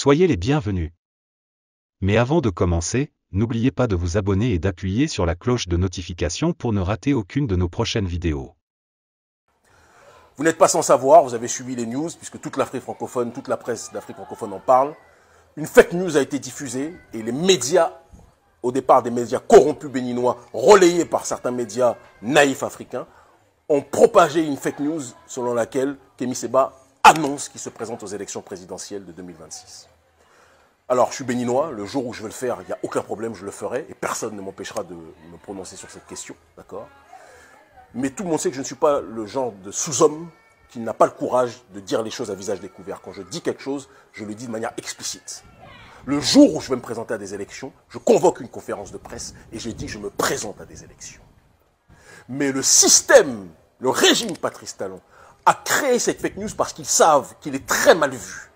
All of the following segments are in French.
Soyez les bienvenus. Mais avant de commencer, n'oubliez pas de vous abonner et d'appuyer sur la cloche de notification pour ne rater aucune de nos prochaines vidéos. Vous n'êtes pas sans savoir, vous avez suivi les news, puisque toute l'Afrique francophone, toute la presse d'Afrique francophone en parle. Une fake news a été diffusée et les médias, au départ des médias corrompus béninois, relayés par certains médias naïfs africains, ont propagé une fake news selon laquelle Kémy Séba annonce qu'il se présente aux élections présidentielles de 2026. Alors, je suis béninois, le jour où je veux le faire, il n'y a aucun problème, je le ferai, et personne ne m'empêchera de me prononcer sur cette question, d'accord? Mais tout le monde sait que je ne suis pas le genre de sous-homme qui n'a pas le courage de dire les choses à visage découvert. Quand je dis quelque chose, je le dis de manière explicite. Le jour où je vais me présenter à des élections, je convoque une conférence de presse et je dis que je me présente à des élections. Mais le système, le régime Patrice Talon, a créé cette fake news parce qu'ils savent qu'il est très mal vu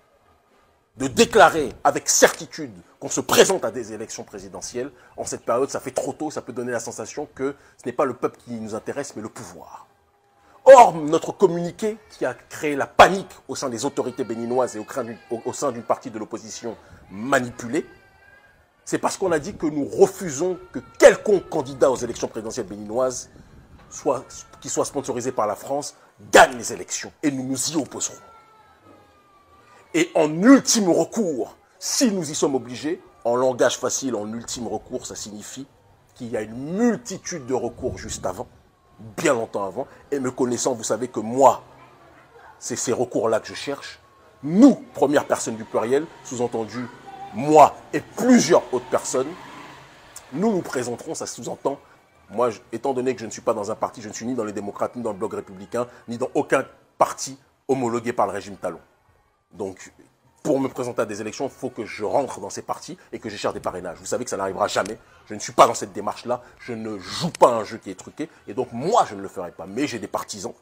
de déclarer avec certitude qu'on se présente à des élections présidentielles. En cette période, ça fait trop tôt, ça peut donner la sensation que ce n'est pas le peuple qui nous intéresse, mais le pouvoir. Or, notre communiqué qui a créé la panique au sein des autorités béninoises et au sein d'une partie de l'opposition manipulée, c'est parce qu'on a dit que nous refusons que quelconque candidat aux élections présidentielles béninoises, qui soit sponsorisé par la France, gagne les élections. Et nous nous y opposerons. Et en ultime recours, si nous y sommes obligés, en langage facile, en ultime recours, ça signifie qu'il y a une multitude de recours juste avant, bien longtemps avant. Et me connaissant, vous savez que moi, c'est ces recours-là que je cherche. Nous, première personne du pluriel, sous-entendu moi et plusieurs autres personnes, nous nous présenterons, ça sous-entend, moi, étant donné que je ne suis pas dans un parti, je ne suis ni dans les démocrates, ni dans le bloc républicain, ni dans aucun parti homologué par le régime Talon. Donc, pour me présenter à des élections, il faut que je rentre dans ces partis et que je cherche des parrainages. Vous savez que ça n'arrivera jamais. Je ne suis pas dans cette démarche-là. Je ne joue pas un jeu qui est truqué. Et donc, moi, je ne le ferai pas. Mais j'ai des partisans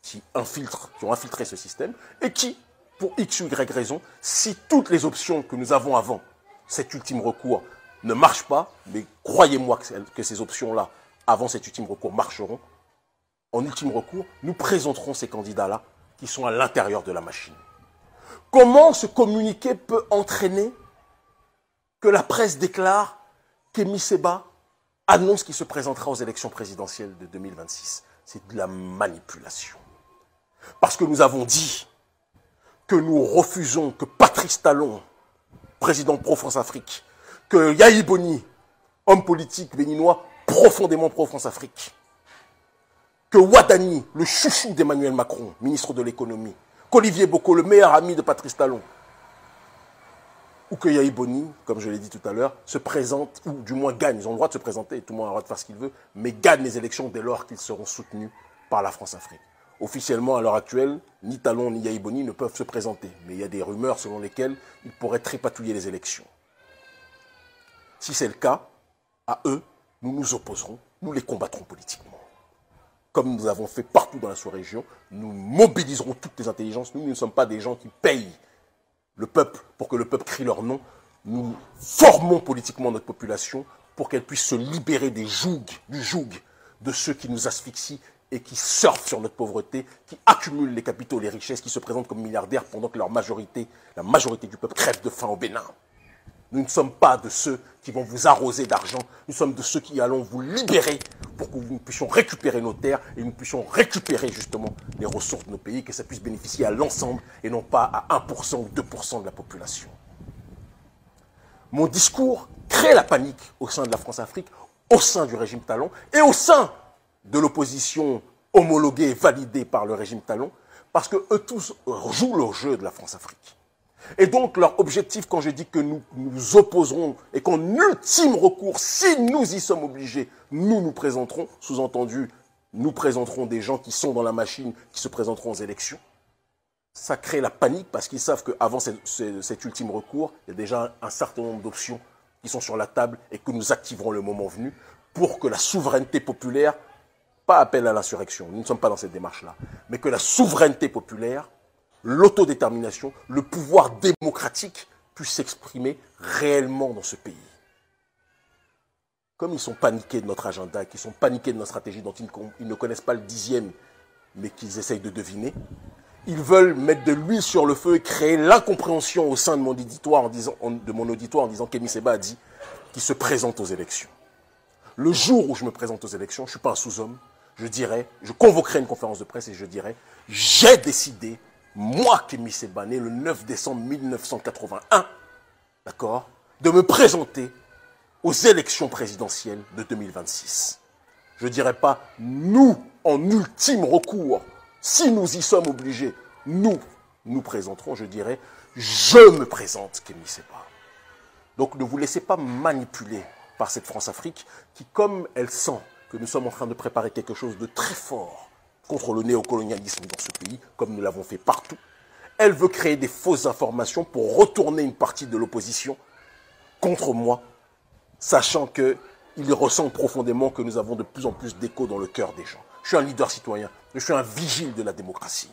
qui ont infiltré ce système et qui, pour X ou Y raison, si toutes les options que nous avons avant cet ultime recours ne marchent pas, mais croyez-moi que ces options-là, avant cet ultime recours, marcheront, en ultime recours, nous présenterons ces candidats-là qui sont à l'intérieur de la machine. Comment ce communiqué peut entraîner que la presse déclare qu'Kémy Séba annonce qu'il se présentera aux élections présidentielles de 2026? C'est de la manipulation. Parce que nous avons dit que nous refusons que Patrice Talon, président pro-France-Afrique, que Yahi Boni, homme politique béninois profondément pro-France-Afrique, que Ouattani, le chouchou d'Emmanuel Macron, ministre de l'économie, qu'Olivier Boko, le meilleur ami de Patrice Talon, ou que Yahi Boni, comme je l'ai dit tout à l'heure, se présente, ou du moins gagne, ils ont le droit de se présenter, tout le monde a le droit de faire ce qu'il veut, mais gagne les élections dès lors qu'ils seront soutenus par la France-Afrique. Officiellement, à l'heure actuelle, ni Talon ni Yahi Boni ne peuvent se présenter, mais il y a des rumeurs selon lesquelles ils pourraient trépatouiller les élections. Si c'est le cas, à eux, nous nous opposerons, nous les combattrons politiquement. Comme nous avons fait partout dans la sous-région, nous mobiliserons toutes les intelligences. Nous ne sommes pas des gens qui payent le peuple pour que le peuple crie leur nom. Nous formons politiquement notre population pour qu'elle puisse se libérer du joug de ceux qui nous asphyxient et qui surfent sur notre pauvreté, qui accumulent les capitaux, les richesses, qui se présentent comme milliardaires pendant que la majorité du peuple crève de faim au Bénin. Nous ne sommes pas de ceux qui vont vous arroser d'argent. Nous sommes de ceux qui allons vous libérer pour que nous puissions récupérer nos terres et nous puissions récupérer justement les ressources de nos pays, que ça puisse bénéficier à l'ensemble et non pas à 1% ou 2% de la population. Mon discours crée la panique au sein de la France-Afrique, au sein du régime Talon et au sein de l'opposition homologuée et validée par le régime Talon, parce que eux tous jouent le jeu de la France-Afrique. Et donc, leur objectif, quand je dis que nous nous opposerons et qu'en ultime recours, si nous y sommes obligés, nous nous présenterons, sous-entendu, nous présenterons des gens qui sont dans la machine, qui se présenteront aux élections. Ça crée la panique parce qu'ils savent qu'avant cet ultime recours, il y a déjà un certain nombre d'options qui sont sur la table et que nous activerons le moment venu pour que la souveraineté populaire, pas appel à l'insurrection, nous ne sommes pas dans cette démarche-là, mais que la souveraineté populaire, l'autodétermination, le pouvoir démocratique puisse s'exprimer réellement dans ce pays. Comme ils sont paniqués de notre agenda, qu'ils sont paniqués de notre stratégie dont ils ne connaissent pas le 10e, mais qu'ils essayent de deviner, Ils veulent mettre de l'huile sur le feu et créer l'incompréhension au sein de mon auditoire en disant qu'Kémy Séba a dit qu'il se présente aux élections. Le jour où je me présente aux élections, je ne suis pas un sous-homme, je convoquerai une conférence de presse et je dirai, j'ai décidé, moi Kémy Séba, né le 9 décembre 1981, d'accord, de me présenter aux élections présidentielles de 2026. Je ne dirai pas, nous, en ultime recours, si nous y sommes obligés, nous présenterons, je dirai, je me présente, Kémy Séba. Donc ne vous laissez pas manipuler par cette France-Afrique qui, comme elle sent que nous sommes en train de préparer quelque chose de très fort contre le néocolonialisme dans ce pays, comme nous l'avons fait partout, elle veut créer des fausses informations pour retourner une partie de l'opposition contre moi, sachant qu'ils ressentent profondément que nous avons de plus en plus d'écho dans le cœur des gens. Je suis un leader citoyen, je suis un vigile de la démocratie.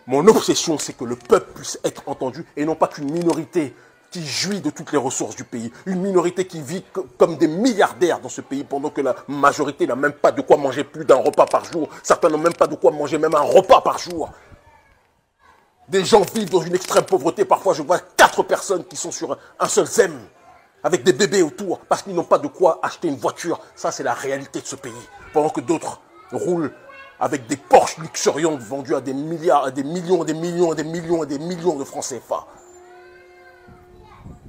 Mon obsession, c'est que le peuple puisse être entendu et non pas qu'une minorité qui jouit de toutes les ressources du pays. Une minorité qui vit comme des milliardaires dans ce pays pendant que la majorité n'a même pas de quoi manger plus d'un repas par jour. Certains n'ont même pas de quoi manger même un repas par jour. Des gens vivent dans une extrême pauvreté. Parfois, je vois 4 personnes qui sont sur un seul zème, avec des bébés autour, parce qu'ils n'ont pas de quoi acheter une voiture. Ça, c'est la réalité de ce pays. Pendant que d'autres roulent avec des Porsche luxuriantes vendus à des milliards, à des millions, des millions, des millions et des millions de francs CFA.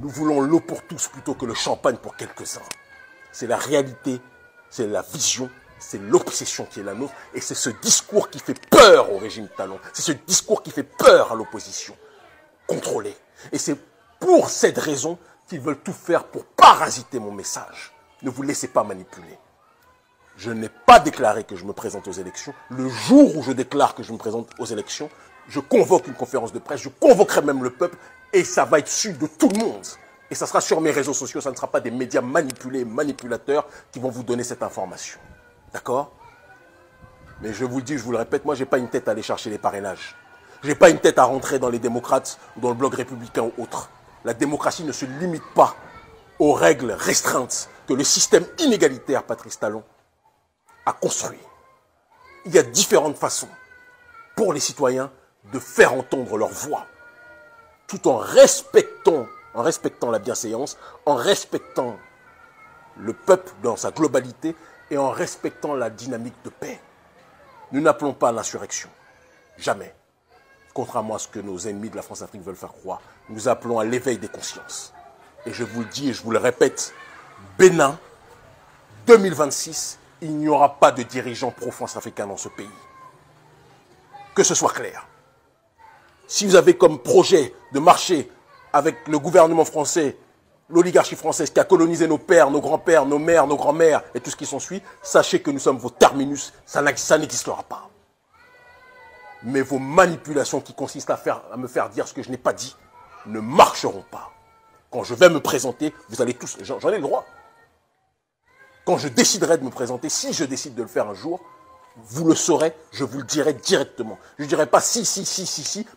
Nous voulons l'eau pour tous plutôt que le champagne pour quelques-uns. C'est la réalité, c'est la vision, c'est l'obsession qui est la nôtre. Et c'est ce discours qui fait peur au régime Talon. C'est ce discours qui fait peur à l'opposition. Contrôlée. Et c'est pour cette raison qu'ils veulent tout faire pour parasiter mon message. Ne vous laissez pas manipuler. Je n'ai pas déclaré que je me présente aux élections. Le jour où je déclare que je me présente aux élections, je convoque une conférence de presse, je convoquerai même le peuple et ça va être su de tout le monde. Et ça sera sur mes réseaux sociaux, ça ne sera pas des médias manipulés, manipulateurs qui vont vous donner cette information. D'accord? Mais je vous le dis, je vous le répète, moi je n'ai pas une tête à aller chercher les parrainages. Je n'ai pas une tête à rentrer dans les démocrates ou dans le bloc républicain ou autre. La démocratie ne se limite pas aux règles restreintes que le système inégalitaire Patrice Talon a construit. Il y a différentes façons pour les citoyens de faire entendre leur voix, tout en respectant la bienséance, en respectant le peuple dans sa globalité et en respectant la dynamique de paix. Nous n'appelons pas à l'insurrection, jamais. Contrairement à ce que nos ennemis de la France-Afrique veulent faire croire, nous appelons à l'éveil des consciences. Et je vous le dis et je vous le répète, Bénin, 2026, il n'y aura pas de dirigeants pro-France-africains dans ce pays. Que ce soit clair. Si vous avez comme projet de marcher avec le gouvernement français, l'oligarchie française qui a colonisé nos pères, nos grands-pères, nos mères, nos grands-mères et tout ce qui s'ensuit, sachez que nous sommes vos terminus, ça n'existera pas. Mais vos manipulations qui consistent à me faire dire ce que je n'ai pas dit ne marcheront pas. Quand je vais me présenter, vous allez tous, j'en ai le droit. Quand je déciderai de me présenter, si je décide de le faire un jour, vous le saurez, je vous le dirai directement. Je ne dirai pas si,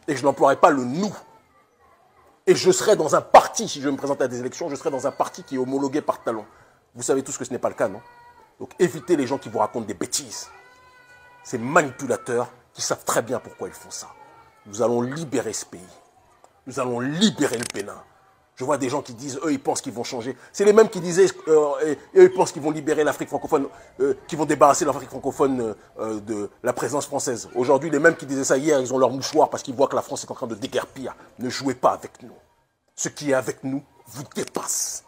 et je n'emploierai pas le nous. Et je serai dans un parti, si je me présente à des élections, je serai dans un parti qui est homologué par Talon. Vous savez tous que ce n'est pas le cas, non? Donc évitez les gens qui vous racontent des bêtises. Ces manipulateurs qui savent très bien pourquoi ils font ça. Nous allons libérer ce pays. Nous allons libérer le Bénin. Je vois des gens qui disent, eux, ils pensent qu'ils vont changer. C'est les mêmes qui disaient, eux, ils pensent qu'ils vont libérer l'Afrique francophone, qu'ils vont débarrasser l'Afrique francophone de la présence française. Aujourd'hui, les mêmes qui disaient ça hier, ils ont leur mouchoir parce qu'ils voient que la France est en train de déguerpir. Ne jouez pas avec nous. Ce qui est avec nous vous dépasse.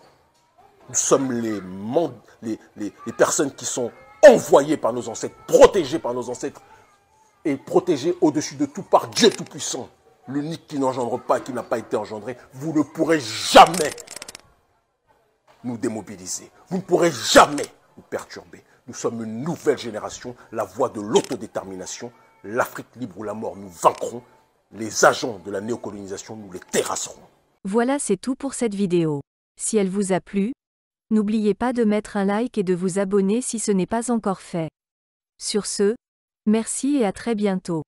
Nous sommes les personnes qui sont envoyées par nos ancêtres, protégées par nos ancêtres et protégées au-dessus de tout par Dieu Tout-Puissant. L'unique qui n'engendre pas, qui n'a pas été engendré, vous ne pourrez jamais nous démobiliser. Vous ne pourrez jamais nous perturber. Nous sommes une nouvelle génération, la voie de l'autodétermination. L'Afrique libre ou la mort, nous vaincrons. Les agents de la néocolonisation, nous les terrasserons. Voilà, c'est tout pour cette vidéo. Si elle vous a plu, n'oubliez pas de mettre un like et de vous abonner si ce n'est pas encore fait. Sur ce, merci et à très bientôt.